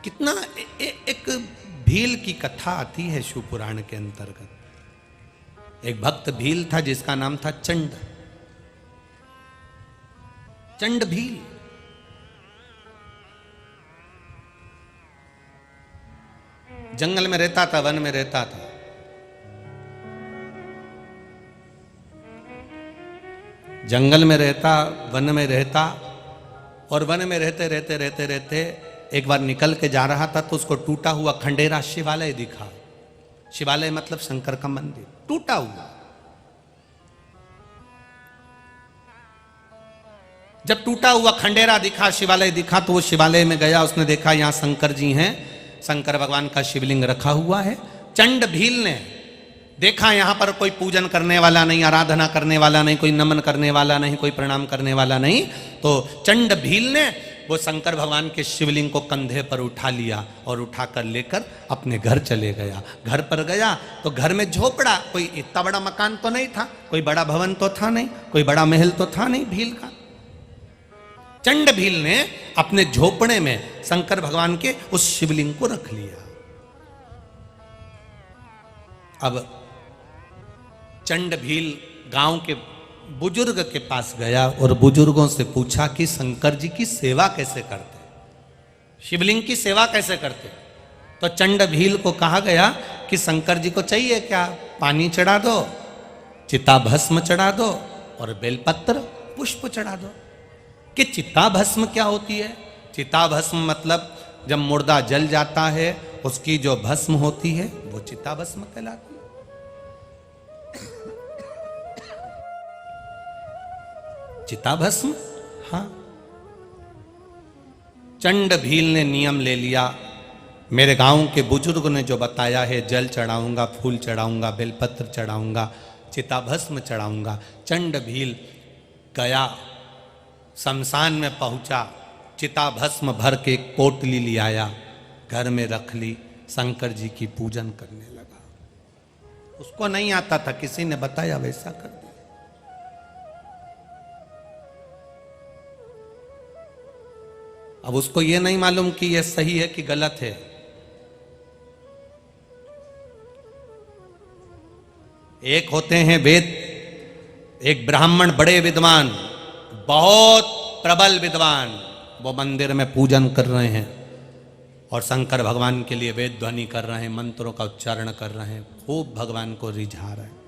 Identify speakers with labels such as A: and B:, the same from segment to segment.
A: कितना एक भील की कथा आती है शिव पुराण के अंतर्गत। एक भक्त भील था जिसका नाम था चंड। चंड भील जंगल में रहता था, वन में रहता था। जंगल में रहता, वन में रहता, और वन में रहते रहते रहते रहते एक बार निकल के जा रहा था तो उसको टूटा हुआ खंडेरा शिवालय दिखा। शिवालय मतलब शंकर का मंदिर टूटा हुआ। जब टूटा हुआ खंडेरा दिखा, शिवालय दिखा, तो वो शिवालय में गया। उसने देखा यहां शंकर जी हैं, शंकर भगवान का शिवलिंग रखा हुआ है। चंड भील ने देखा यहां पर कोई पूजन करने वाला नहीं, आराधना करने वाला नहीं, कोई नमन करने वाला नहीं, कोई प्रणाम करने वाला नहीं। तो चंड भील ने वो शंकर भगवान के शिवलिंग को कंधे पर उठा लिया और उठाकर लेकर अपने घर चले गया। घर पर गया तो घर में झोपड़ा, कोई इतना बड़ा मकान तो नहीं था, कोई बड़ा भवन तो था नहीं, कोई बड़ा महल तो था नहीं भील का। चंड भील ने अपने झोपड़े में शंकर भगवान के उस शिवलिंग को रख लिया। अब चंड भील गांव के बुजुर्ग के पास गया और बुजुर्गों से पूछा कि शंकर जी की सेवा कैसे करते, शिवलिंग की सेवा कैसे करते। तो चंड भील को कहा गया कि शंकर जी को चाहिए क्या, पानी चढ़ा दो, चिता भस्म चढ़ा दो और बेलपत्र पुष्प चढ़ा दो। कि चिता भस्म क्या होती है? चिता भस्म मतलब जब मुर्दा जल जाता है उसकी जो भस्म होती है वो चिता भस्म कहलाती है। चिता भस्म, हाँ। चंड भील ने नियम ले लिया, मेरे गांव के बुजुर्ग ने जो बताया है, जल चढ़ाऊंगा, फूल चढ़ाऊंगा, बेलपत्र चढ़ाऊंगा, चिता भस्म चढ़ाऊंगा। चंड भील गया, शमशान में पहुंचा, चिता भस्म भर के एक पोटली ले आया, घर में रख ली, शंकर जी की पूजन करने लगा। उसको नहीं आता था, किसी ने बताया, वैसा कर दिया। अब उसको यह नहीं मालूम कि यह सही है कि गलत है। एक होते हैं वेद, एक ब्राह्मण बड़े विद्वान, बहुत प्रबल विद्वान, वो मंदिर में पूजन कर रहे हैं और शंकर भगवान के लिए वेद ध्वनि कर रहे हैं, मंत्रों का उच्चारण कर रहे हैं, खूब भगवान को रिझा रहे हैं।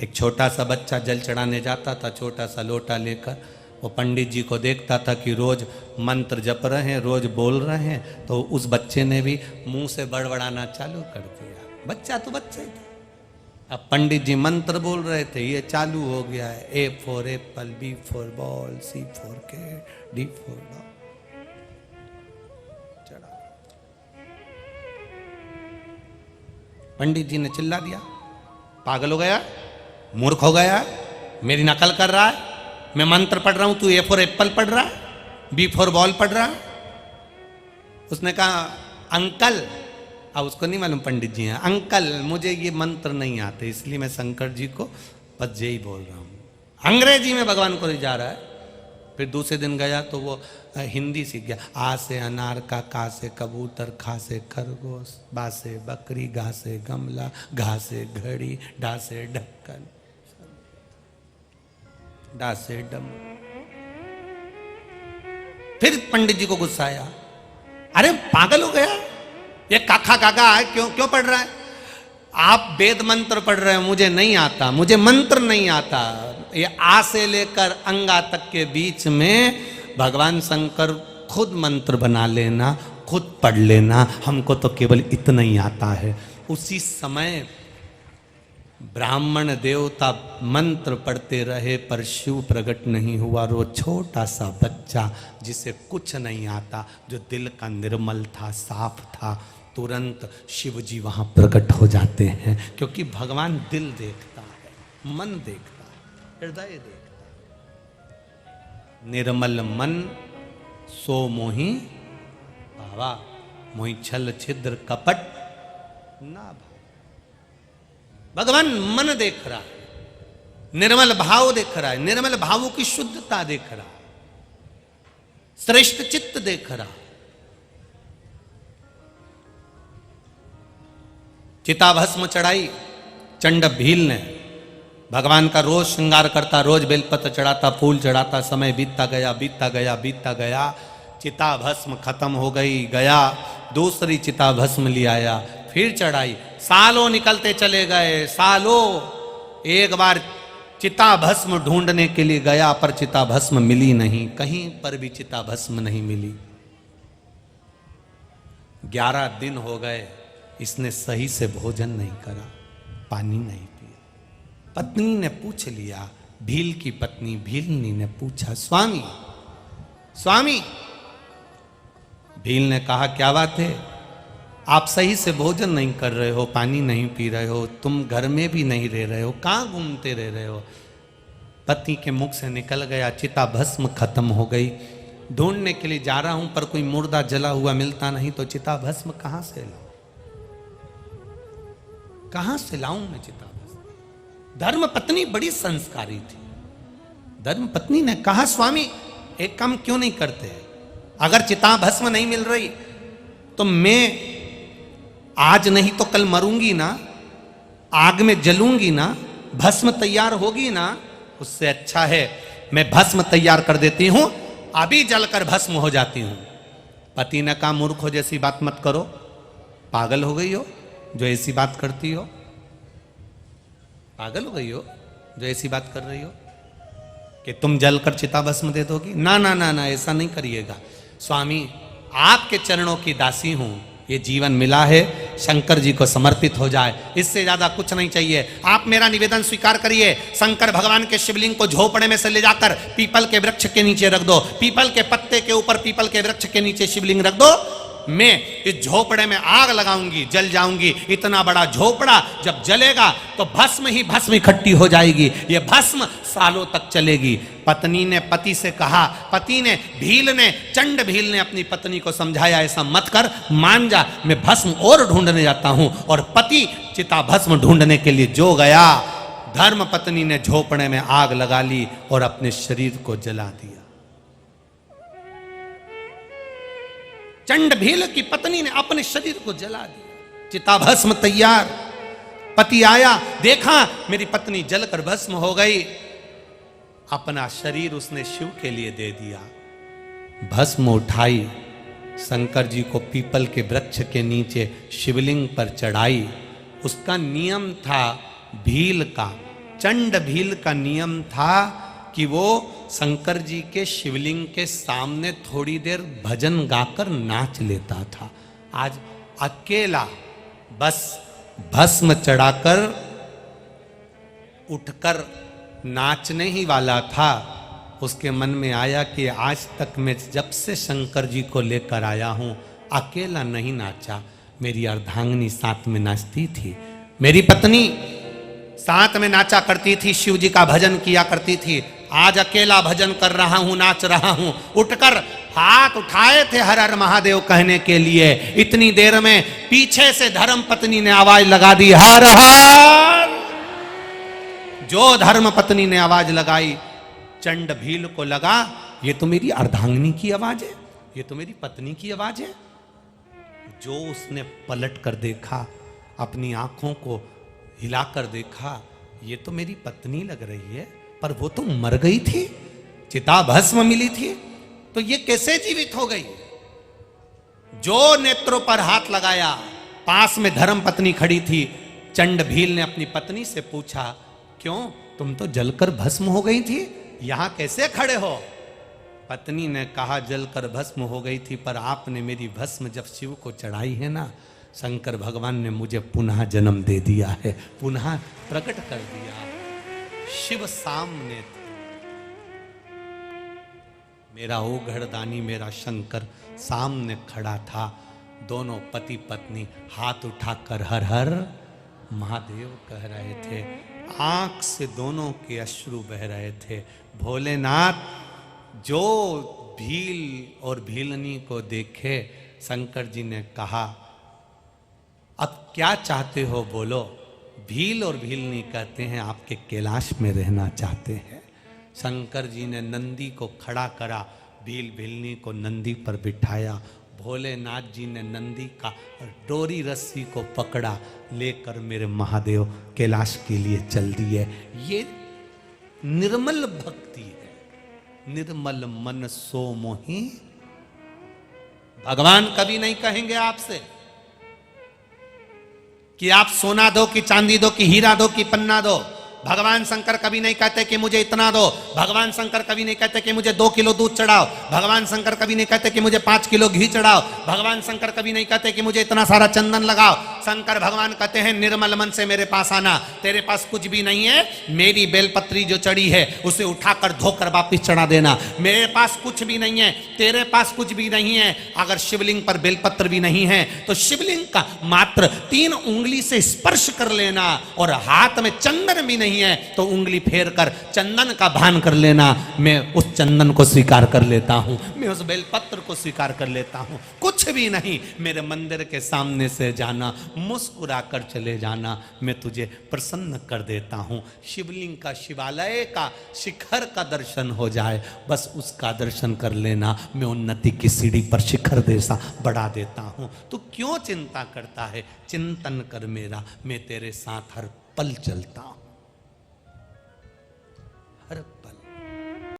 A: एक छोटा सा बच्चा जल चढ़ाने जाता था, छोटा सा लोटा लेकर। वो पंडित जी को देखता था कि रोज मंत्र जप रहे हैं, रोज बोल रहे हैं, तो उस बच्चे ने भी मुंह से बड़बड़ाना चालू कर दिया। बच्चा तो बच्चा ही था। अब पंडित जी मंत्र बोल रहे थे, ये चालू हो गया है, A for apple, B for ball, C for cat, D for dog. चढ़ा। पंडित जी ने चिल्ला दिया, पागल हो गया, मूर्ख हो गया, मेरी नकल कर रहा है, मैं मंत्र पढ़ रहा हूं, तू ए फॉर एप्पल पढ़ रहा है, बी फॉर बॉल पढ़ रहा है। उसने कहा, अंकल, अब उसको नहीं मालूम पंडित जी हैं, अंकल मुझे ये मंत्र नहीं आते, इसलिए मैं शंकर जी को बस यही बोल रहा हूँ। अंग्रेजी में भगवान को रिझा रहा है। फिर दूसरे दिन गया तो वो हिंदी सीख गया। आ से अनार का, का से कबूतर, खा से खरगोश, बा से बकरी, गा से गमला, घा से घड़ी, डा से ढक्कन, डा से डम। फिर पंडित जी को गुस्सा आया, अरे पागल हो गया, ये काका काका क्यों पढ़ रहा है? आप वेद मंत्र पढ़ रहे हैं, मुझे नहीं आता, मुझे मंत्र नहीं आता। ये आ से लेकर अंगा तक के बीच में भगवान शंकर खुद मंत्र बना लेना, खुद पढ़ लेना, हमको तो केवल इतना ही आता है। उसी समय ब्राह्मण देवता मंत्र पढ़ते रहे पर शिव प्रकट नहीं हुआ। वो छोटा सा बच्चा जिसे कुछ नहीं आता, जो दिल का निर्मल था, साफ था, तुरंत शिव जी वहां प्रकट हो जाते हैं। क्योंकि भगवान दिल देखता है, मन देखता है, हृदय देखता है। निर्मल मन सो मोहि भावा, मोहि छल छिद्र कपट ना। भगवान मन देख रहा है, निर्मल भाव देख रहा है, निर्मल भावों की शुद्धता देख रहा है, श्रेष्ठ चित्त देख रहा है। चिता भस्म चढ़ाई। चंड भील ने, भगवान का रोज श्रृंगार करता, रोज बेलपत्र चढ़ाता, फूल चढ़ाता, समय बीतता गया बीतता गया बीतता गया, चिता भस्म खत्म हो गई, गया दूसरी चिता भस्म ले आया, फिर चढ़ाई। सालों निकलते चले गए, सालों। एक बार चिता भस्म ढूंढने के लिए गया, पर चिता भस्म मिली नहीं, कहीं पर भी चिता भस्म नहीं मिली। 11 दिन हो गए, इसने सही से भोजन नहीं करा, पानी नहीं पिया। पत्नी ने पूछ लिया, भील की पत्नी भीलनी ने पूछा, स्वामी स्वामी। भील ने कहा, क्या बात है? आप सही से भोजन नहीं कर रहे हो, पानी नहीं पी रहे हो, तुम घर में भी नहीं रह रहे हो, कहाँ घूमते रह रहे हो? पति के मुख से निकल गया, चिता भस्म खत्म हो गई, ढूंढने के लिए जा रहा हूं, पर कोई मुर्दा जला हुआ मिलता नहीं, तो चिता भस्म कहां से लाऊं? कहां से लाऊं मैं चिता भस्म? धर्म पत्नी बड़ी संस्कारी थी। धर्म पत्नी ने कहा, स्वामी एक काम क्यों नहीं करते? अगर चिता भस्म नहीं मिल रही तो मैं आज नहीं तो कल मरूंगी ना, आग में जलूंगी ना, भस्म तैयार होगी ना, उससे अच्छा है मैं भस्म तैयार कर देती हूं, अभी जलकर भस्म हो जाती हूं। पति ने कहा, मूर्ख हो जैसी बात मत करो, पागल हो गई हो जो ऐसी बात करती हो? पागल हो गई हो जो ऐसी बात कर रही हो कि तुम जलकर चिता भस्म दे दोगी? ना ना ना ना, ऐसा नहीं करिएगा स्वामी, आपके चरणों की दासी हूं, ये जीवन मिला है, शंकर जी को समर्पित हो जाए, इससे ज्यादा कुछ नहीं चाहिए। आप मेरा निवेदन स्वीकार करिए, शंकर भगवान के शिवलिंग को झोपड़े में से ले जाकर पीपल के वृक्ष के नीचे रख दो, पीपल के पत्ते के ऊपर पीपल के वृक्ष के नीचे शिवलिंग रख दो, मैं इस झोपड़े में आग लगाऊंगी, जल जाऊंगी। इतना बड़ा झोपड़ा जब जलेगा तो भस्म ही भस्म इकट्ठी हो जाएगी, ये भस्म सालों तक चलेगी। पत्नी ने पति से कहा, पति ने भील ने, चंड भील ने अपनी पत्नी को समझाया, ऐसा मत कर, मान जा, मैं भस्म और ढूंढने जाता हूं। और पति चिता भस्म ढूंढने के लिए जो गया, धर्म पत्नी ने झोपड़े में आग लगा ली और अपने शरीर को जला दिया। चंड भील की पत्नी ने अपने शरीर को जला दिया, चिता भस्म तैयार। पति आया, देखा मेरी पत्नी जलकर भस्म हो गई, अपना शरीर उसने शिव के लिए दे दिया। भस्म उठाई, शंकर जी को पीपल के वृक्ष के नीचे शिवलिंग पर चढ़ाई। उसका नियम था भील का, चंड भील का नियम था कि वो शंकर जी के शिवलिंग के सामने थोड़ी देर भजन गाकर नाच लेता था। आज अकेला बस भस्म चढ़ाकर उठकर नाचने ही वाला था। उसके मन में आया कि आज तक मैं जब से शंकर जी को लेकर आया हूं, अकेला नहीं नाचा, मेरी अर्धांगिनी साथ में नाचती थी, मेरी पत्नी साथ में नाचा करती थी, शिव जी का भजन किया करती थी। आज अकेला भजन कर रहा हूं, नाच रहा हूं। उठकर हाथ उठाए थे हर हर महादेव कहने के लिए, इतनी देर में पीछे से धर्म पत्नी ने आवाज लगा दी, हर हर। जो धर्म पत्नी ने आवाज लगाई, चंड भील को लगा ये तो मेरी अर्धांगिनी की आवाज है, ये तो मेरी पत्नी की आवाज है। जो उसने पलट कर देखा, अपनी आंखों को हिलाकर देखा, ये तो मेरी पत्नी लग रही है, पर वो तो मर गई थी, चिता भस्म मिली थी, तो ये कैसे जीवित हो गई? जो नेत्रों पर हाथ लगाया, पास में धर्म पत्नी खड़ी थी। चंड भील ने अपनी पत्नी से पूछा, क्यों तुम तो जलकर भस्म हो गई थी, यहां कैसे खड़े हो? पत्नी ने कहा, जलकर भस्म हो गई थी, पर आपने मेरी भस्म जब शिव को चढ़ाई है ना, शंकर भगवान ने मुझे पुनः जन्म दे दिया है, पुनः प्रकट कर दिया। शिव सामने थे, मेरा ओघड़दानी मेरा शंकर सामने खड़ा था। दोनों पति पत्नी हाथ उठाकर हर हर महादेव कह रहे थे, आंख से दोनों के अश्रु बह रहे थे। भोलेनाथ जो भील और भीलनी को देखे, शंकर जी ने कहा, अब क्या चाहते हो बोलो? भील और भीलनी कहते हैं आपके कैलाश में रहना चाहते हैं। शंकर जी ने नंदी को खड़ा करा, भील भीलनी को नंदी पर बिठाया, भोलेनाथ जी ने नंदी का डोरी रस्सी को पकड़ा, लेकर मेरे महादेव कैलाश के लिए चल दिए। ये निर्मल भक्ति है। निर्मल मन सो मोहि। भगवान कभी नहीं कहेंगे आपसे कि आप सोना दो कि चांदी दो कि हीरा दो कि पन्ना दो। भगवान शंकर कभी नहीं कहते कि मुझे इतना दो। भगवान शंकर कभी नहीं कहते कि मुझे 2 किलो दूध चढ़ाओ। भगवान शंकर कभी नहीं कहते कि मुझे 5 किलो घी चढ़ाओ। भगवान शंकर कभी नहीं कहते कि मुझे इतना सारा चंदन लगाओ। शंकर भगवान कहते हैं निर्मल मन से मेरे पास आना। तेरे पास कुछ भी नहीं है, मेरी बेलपत्री जो चढ़ी है उसे उठाकर धोकर वापिस चढ़ा देना। मेरे पास कुछ भी नहीं है, तेरे पास कुछ भी नहीं है। अगर शिवलिंग पर बेलपत्र भी नहीं है तो शिवलिंग का मात्र 3 उंगली से स्पर्श कर लेना, और हाथ में चंदन भी नहीं है तो उंगली फेर कर चंदन का भान कर लेना। मैं उस चंदन को स्वीकार कर लेता हूं, मैं उस बेलपत्र को स्वीकार कर लेता हूं। कुछ भी नहीं, मेरे मंदिर के सामने से जाना, मुस्कुरा कर चले जाना, मैं तुझे प्रसन्न कर देता हूं। शिवलिंग का, शिवालय का शिखर का दर्शन हो जाए, बस उसका दर्शन कर लेना। मैं उन्नति की सीढ़ी पर शिखर जैसा बढ़ा देता हूं। तू क्यों चिंता करता है? चिंतन कर मेरा, मैं तेरे साथ हर पल चलता हूं।